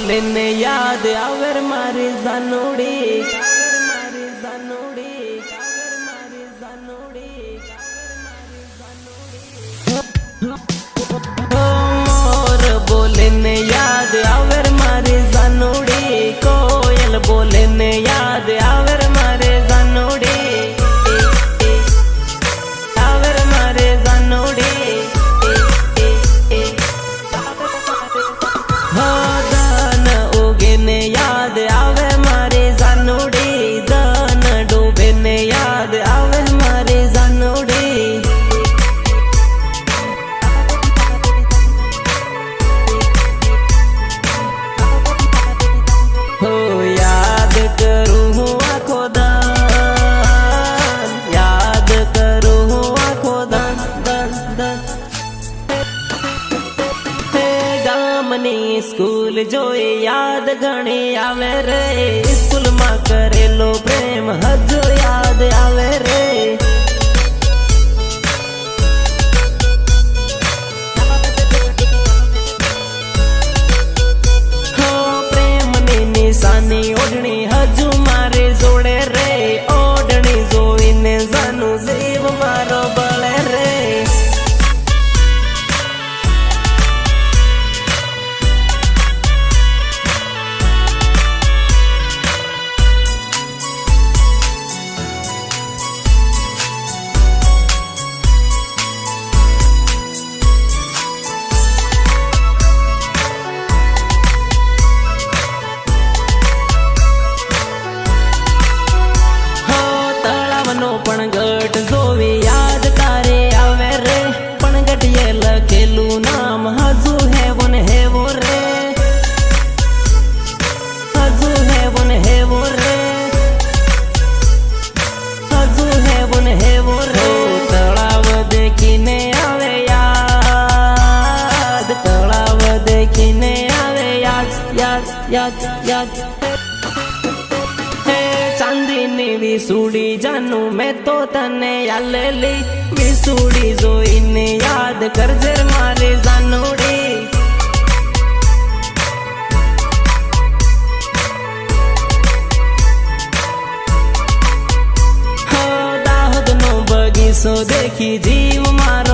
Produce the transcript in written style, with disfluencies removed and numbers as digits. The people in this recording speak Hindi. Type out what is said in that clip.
बोले ने याद आवर मारी जानोड़ी मोर बोले ने याद आवर मारी जानोड़ी कोयल बोले ने याद आवर मारे जानोड़ी आवर मारे जानोड़ी दान उगे ने याद आवे मारे जानोड़ी दान डूबे ने याद आवे मारे जानोड़ी हो याद करूँ हूँ आँखो दान याद करूँ हूँ आँखो दान दान दान गामनी स्कूल जोई याद घणी आवे रे स्कूल में करेलो प्रेम हजो याद आवे रे हो प्रेम नी निशानी ओढ़नी हजू मारे जोड़े रे ओढ़नी जोईने जानू जीव मारो बळे रे पण गट जोवी याद तारे आवे रे पण गटिये लखेलू नाम हजू है वो रे हजू है वो रे हजू है वो रे तलाव देखीने आवे याद तलाव देखीने आवे याद याद याद याद चांदीनी विसूड़ी जानू मैं तो तने यालेली विसूड़ी जोईने याद करजे मारे जानोड़ी हो दाहोद नो बगीचो देखी जीव मारो